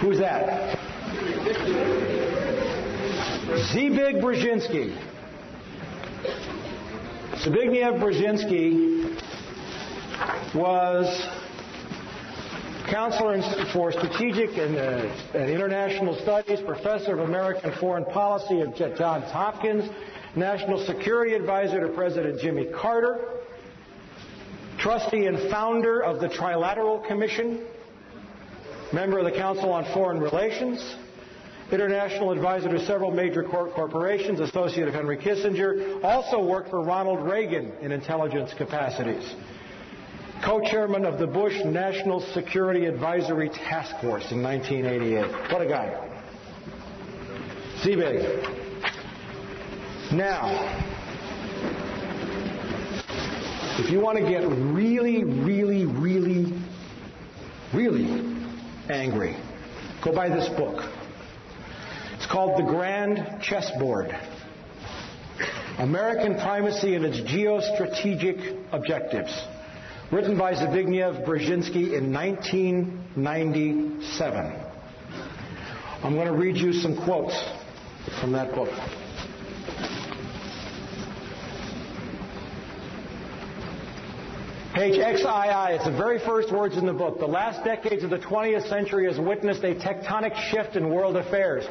Who's that? Zbigniew Brzezingski. Zbigniew Brzezingski was Counselor for Strategic and International Studies, Professor of American Foreign Policy at Johns Hopkins, National Security Advisor to President Jimmy Carter, trustee and founder of the Trilateral Commission, member of the Council on Foreign Relations, international advisor to several major corporations, associate of Henry Kissinger, also worked for Ronald Reagan in intelligence capacities. Co-chairman of the Bush National Security Advisory Task Force in 1988. What a guy. Zbig. Now, if you want to get really, really, really, really angry, go buy this book. It's called The Grand Chessboard. American Primacy and Its Geostrategic Objectives. Written by Zbigniew Brzezingski in 1997. I'm going to read you some quotes from that book. Page XII, it's the very first words in the book. The last decades of the 20th century has witnessed a tectonic shift in world affairs.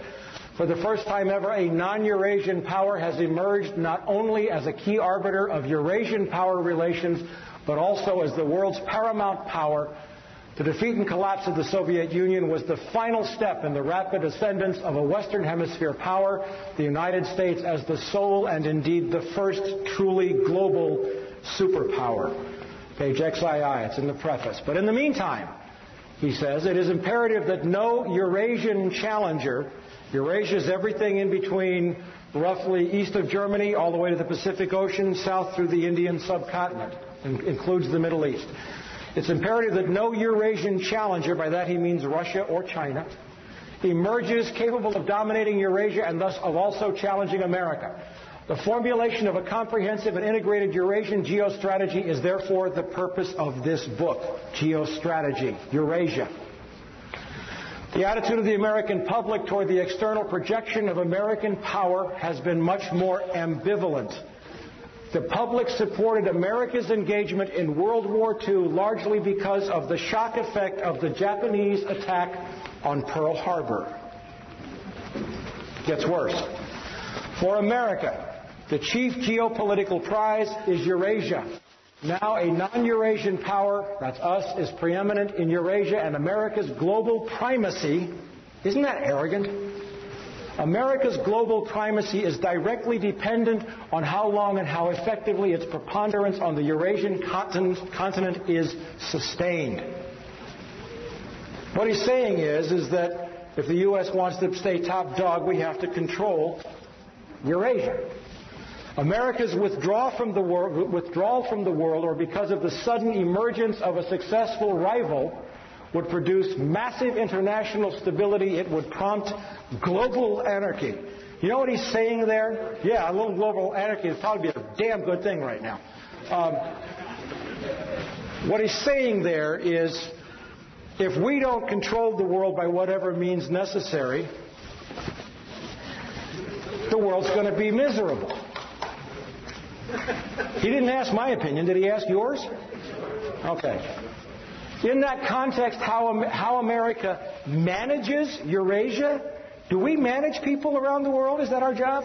For the first time ever, a non-Eurasian power has emerged not only as a key arbiter of Eurasian power relations, but also as the world's paramount power. The defeat and collapse of the Soviet Union was the final step in the rapid ascendance of a Western Hemisphere power, the United States as the sole and indeed the first truly global superpower. Page XII, it's in the preface. But in the meantime, he says, it is imperative that no Eurasian challenger, Eurasia is everything in between roughly east of Germany all the way to the Pacific Ocean, south through the Indian subcontinent, includes the Middle East. It's imperative that no Eurasian challenger, by that he means Russia or China, emerges capable of dominating Eurasia and thus of also challenging America. The formulation of a comprehensive and integrated Eurasian geostrategy is therefore the purpose of this book, Geostrategy, Eurasia. The attitude of the American public toward the external projection of American power has been much more ambivalent. The public supported America's engagement in World War II largely because of the shock effect of the Japanese attack on Pearl Harbor. Gets worse. For America, the chief geopolitical prize is Eurasia. Now a non-Eurasian power, that's us, is preeminent in Eurasia, and America's global primacy, isn't that arrogant? America's global primacy is directly dependent on how long and how effectively its preponderance on the Eurasian continent is sustained. What he's saying is that if the U.S. wants to stay top dog, we have to control Eurasia. America's withdrawal from the world, or because of the sudden emergence of a successful rival, would produce massive international stability. It would prompt global anarchy. You know what he's saying there? Yeah, a little global anarchy would probably be a damn good thing right now. What he's saying there is, if we don't control the world by whatever means necessary, the world's going to be miserable. He didn't ask my opinion. Did he ask yours? Okay. In that context, how America manages Eurasia, do we manage people around the world? Is that our job?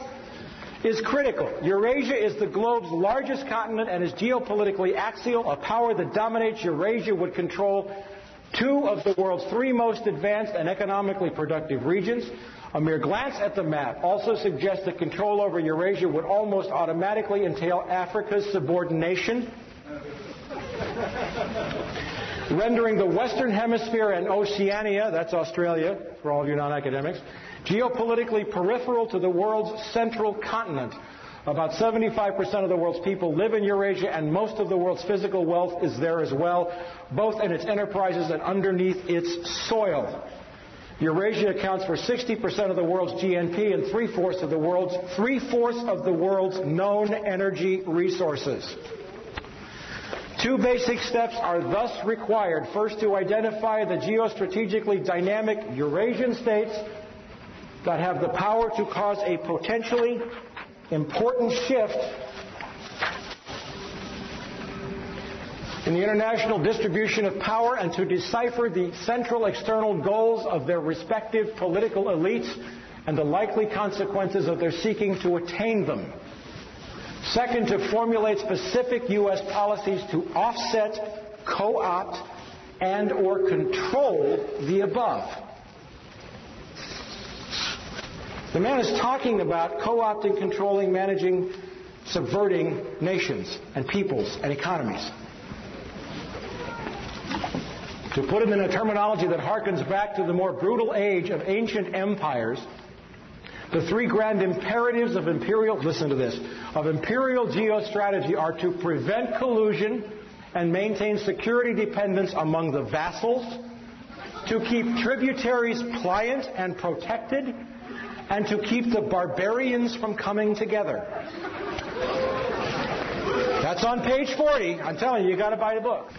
Is critical. Eurasia is the globe's largest continent and is geopolitically axial. A power that dominates Eurasia would control two of the world's three most advanced and economically productive regions. A mere glance at the map also suggests that control over Eurasia would almost automatically entail Africa's subordination, rendering the Western Hemisphere and Oceania, that's Australia for all of you non-academics, geopolitically peripheral to the world's central continent. About 75% of the world's people live in Eurasia, and most of the world's physical wealth is there as well, both in its enterprises and underneath its soil. Eurasia accounts for 60% of the world's GNP and three-fourths of the world's known energy resources. Two basic steps are thus required. First, to identify the geostrategically dynamic Eurasian states that have the power to cause a potentially important shift in the international distribution of power, and to decipher the central external goals of their respective political elites and the likely consequences of their seeking to attain them. Second, to formulate specific U.S. policies to offset, co-opt, and or control the above. The man is talking about co-opting, controlling, managing, subverting nations and peoples and economies. To put it in a terminology that harkens back to the more brutal age of ancient empires, the three grand imperatives of imperial geostrategy are to prevent collusion and maintain security dependence among the vassals, to keep tributaries pliant and protected, and to keep the barbarians from coming together. That's on page 40. I'm telling you, you've got to buy the book.